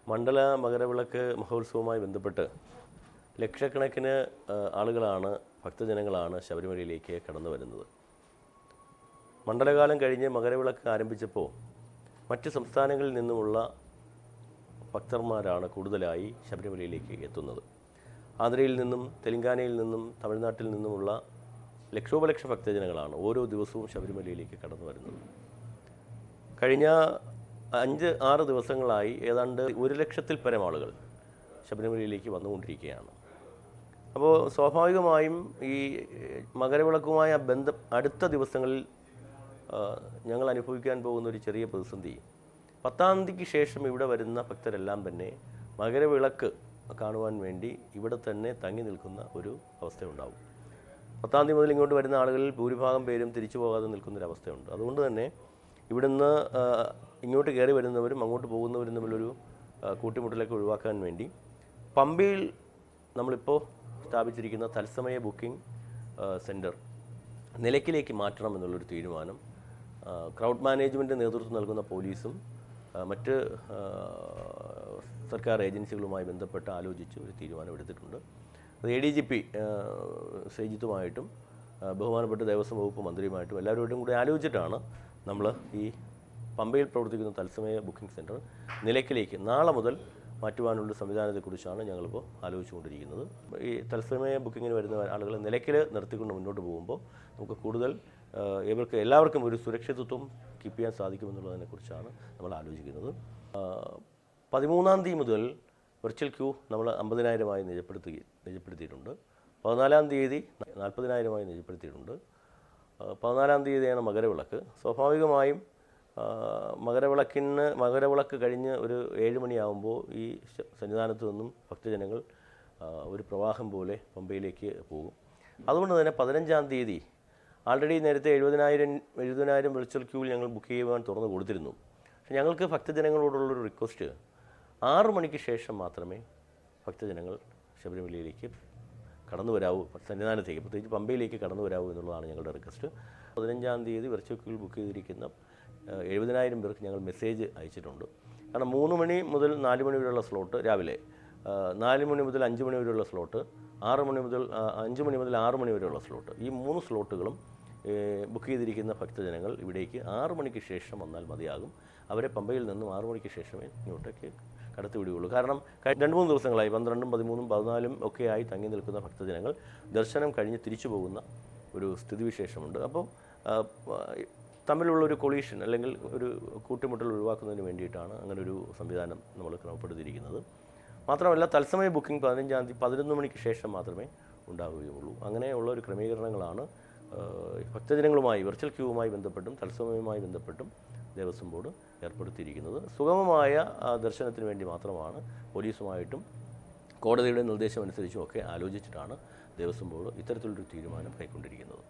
മണ്ഡല മകരവിളക്ക് മഹോത്സവവുമായി ബന്ധപ്പെട്ട് ലക്ഷക്കണക്കിന് ആളുകളാണ്, ഭക്തജനങ്ങളാണ് ശബരിമലയിലേക്ക് കടന്നു വരുന്നത്. മണ്ഡലകാലം കഴിഞ്ഞ് മകരവിളക്ക് ആരംഭിച്ചപ്പോൾ മറ്റ് സംസ്ഥാനങ്ങളിൽ നിന്നുമുള്ള ഭക്തന്മാരാണ് കൂടുതലായി ശബരിമലയിലേക്ക് എത്തുന്നത്. ആന്ധ്രയിൽ നിന്നും, തെലങ്കാനയിൽ നിന്നും, തമിഴ്നാട്ടിൽ നിന്നുമുള്ള ലക്ഷോപലക്ഷ ഭക്തജനങ്ങളാണ് ഓരോ ദിവസവും ശബരിമലയിലേക്ക് കടന്നു വരുന്നത്. കഴിഞ്ഞ 5-6 ദിവസങ്ങളായി ഏതാണ്ട് 1 ലക്ഷത്തിൽ പരം ആളുകൾ ശബരിമലയിലേക്ക് വന്നുകൊണ്ടിരിക്കുകയാണ്. അപ്പോൾ സ്വാഭാവികമായും ഈ മകരവിളക്കുമായ അടുത്ത ദിവസങ്ങളിൽ ഞങ്ങൾ അനുഭവിക്കാൻ പോകുന്ന ഒരു ചെറിയ പ്രതിസന്ധി, 10-ാം തീയതിക്ക് ശേഷം ഇവിടെ വരുന്ന ഭക്തരെല്ലാം തന്നെ മകരവിളക്ക് കാണുവാൻ വേണ്ടി ഇവിടെ തന്നെ തങ്ങി നിൽക്കുന്ന ഒരു അവസ്ഥയുണ്ടാവും. 10-ാം തീയതി മുതൽ ഇങ്ങോട്ട് വരുന്ന ആളുകളിൽ ഭൂരിഭാഗം പേരും തിരിച്ചു പോകാതെ നിൽക്കുന്നൊരവസ്ഥയുണ്ട്. അതുകൊണ്ട് തന്നെ ഇവിടുന്ന് ഇങ്ങോട്ട് കയറി വരുന്നവരും അങ്ങോട്ട് പോകുന്നവരും തമ്മിലൊരു കൂട്ടിമുട്ടലൊക്കെ ഒഴിവാക്കാൻ വേണ്ടി പമ്പയിൽ നമ്മളിപ്പോൾ സ്ഥാപിച്ചിരിക്കുന്ന തത്സമയ ബുക്കിംഗ് സെൻറ്റർ നിലയ്ക്കലേക്ക് മാറ്റണം എന്നുള്ളൊരു തീരുമാനം ക്രൗഡ് മാനേജ്മെൻറ്റ് നേതൃത്വം നൽകുന്ന പോലീസും മറ്റ് സർക്കാർ ഏജൻസികളുമായി ബന്ധപ്പെട്ട് ആലോചിച്ച് ഒരു തീരുമാനം എടുത്തിട്ടുണ്ട്. അത് ADGP ശ്രീജിത്തുമായിട്ടും ബഹുമാനപ്പെട്ട ദേവസ്വം വകുപ്പ് മന്ത്രിയുമായിട്ടും എല്ലാവരോടും കൂടി ആലോചിച്ചിട്ടാണ് നമ്മൾ ഈ പമ്പയിൽ പ്രവർത്തിക്കുന്ന തത്സമയ ബുക്കിംഗ് സെൻറ്റർ നിലയ്ക്കലേക്ക് നാളെ മുതൽ മാറ്റുവാനുള്ള സംവിധാനത്തെക്കുറിച്ചാണ് ഞങ്ങളിപ്പോൾ ആലോചിച്ചുകൊണ്ടിരിക്കുന്നത്. ഈ തത്സമയ ബുക്കിങ്ങിന് വരുന്ന ആളുകളെ നിലയ്ക്കൽ നിർത്തിക്കൊണ്ട് മുന്നോട്ട് പോകുമ്പോൾ നമുക്ക് കൂടുതൽ എല്ലാവർക്കും ഒരു സുരക്ഷിതത്വം കീപ്പ് ചെയ്യാൻ സാധിക്കുമെന്നുള്ളതിനെക്കുറിച്ചാണ് നമ്മൾ ആലോചിക്കുന്നത്. 13-ാം തീയതി മുതൽ വെർച്വൽ ക്യൂ നമ്മൾ 50,000-ആയി നിജപ്പെടുത്തിയിട്ടുണ്ട്. 14-ാം തീയതി 40,000-ആയി നിജപ്പെടുത്തിയിട്ടുണ്ട്. 14-ാം തീയതിയാണ് മകരവിളക്ക്. സ്വാഭാവികമായും മകരവിളക്ക് കഴിഞ്ഞ് ഒരു 7 മണിയാകുമ്പോൾ ഈ സന്നിധാനത്ത് നിന്നും ഭക്തജനങ്ങൾ ഒരു പ്രവാഹം പോലെ പമ്പയിലേക്ക് പോകും. അതുകൊണ്ട് തന്നെ 15-ാം തീയതി ആൾറെഡി നേരത്തെ 70,000 വെർച്വൽ ക്യൂവിൽ ഞങ്ങൾ ബുക്ക് ചെയ്യുവാൻ തുറന്നു കൊടുത്തിരുന്നു. പക്ഷേ ഞങ്ങൾക്ക് ഭക്തജനങ്ങളോടുള്ളൊരു റിക്വസ്റ്റ്, 6 മണിക്ക് ശേഷം മാത്രമേ ഭക്തജനങ്ങൾ ശബരിമലയിലേക്ക് കടന്നു വരാവൂ, സന്നിധാനത്തേക്ക് പ്രത്യേകിച്ച് പമ്പയിലേക്ക് കടന്നു വരാവൂ എന്നുള്ളതാണ് ഞങ്ങളുടെ റിക്വസ്റ്റ്. 15-ാം തീയതി വെർച്വൽ ക്യൂവിൽ ബുക്ക് ചെയ്തിരിക്കുന്ന 70,000 പേർക്ക് ഞങ്ങൾ മെസ്സേജ് അയച്ചിട്ടുണ്ട്. കാരണം 3 മണി മുതൽ 4 മണി വരെയുള്ള സ്ലോട്ട് രാവിലെ, 4 മണി മുതൽ 5 മണി വരെയുള്ള സ്ലോട്ട്, 5 മണി മുതൽ 6 മണി വരെയുള്ള സ്ലോട്ട്, ഈ 3 സ്ലോട്ടുകളും ബുക്ക് ചെയ്തിരിക്കുന്ന ഭക്തജനങ്ങൾ ഇവിടേക്ക് 6 മണിക്ക് ശേഷം വന്നാൽ മതിയാകും. അവരെ പമ്പയിൽ നിന്നും 6 മണിക്ക് ശേഷമേ ഇങ്ങോട്ടേക്ക് കടത്തിവിടുകയുള്ളൂ. കാരണം 2-3 ദിവസങ്ങളായി 12-ഉം 13-ഉം 14-ഉം ഒക്കെയായി തങ്ങി നിൽക്കുന്ന ഭക്തജനങ്ങൾ ദർശനം കഴിഞ്ഞ് തിരിച്ചു പോകുന്ന ഒരു സ്ഥിതിവിശേഷമുണ്ട്. അപ്പോൾ തമ്മിലുള്ളൊരു കൊളീഷൻ അല്ലെങ്കിൽ ഒരു കൂട്ടിമുട്ടൽ ഒഴിവാക്കുന്നതിന് വേണ്ടിയിട്ടാണ് അങ്ങനൊരു സംവിധാനം നമ്മൾ ക്രമപ്പെടുത്തിയിരിക്കുന്നത്. മാത്രമല്ല തത്സമയ ബുക്കിംഗ് 15-ാം തീയതി 11 മണിക്ക് ശേഷം മാത്രമേ ഉണ്ടാവുകയുള്ളൂ. അങ്ങനെയുള്ള ഒരു ക്രമീകരണങ്ങളാണ് ഭക്തജനങ്ങളുമായി വെർച്വൽ ക്യൂവുമായി ബന്ധപ്പെട്ടും തത്സമയവുമായി ബന്ധപ്പെട്ടും ദേവസ്വം ബോർഡ് ഏർപ്പെടുത്തിയിരിക്കുന്നത്. സുഗമമായ ദർശനത്തിന് വേണ്ടി മാത്രമാണ് പോലീസുമായിട്ടും കോടതിയുടെ നിർദ്ദേശമനുസരിച്ചും ഒക്കെ ആലോചിച്ചിട്ടാണ് ദേവസ്വം ബോർഡ് ഇത്തരത്തിലൊരു തീരുമാനം കൈക്കൊണ്ടിരിക്കുന്നത്.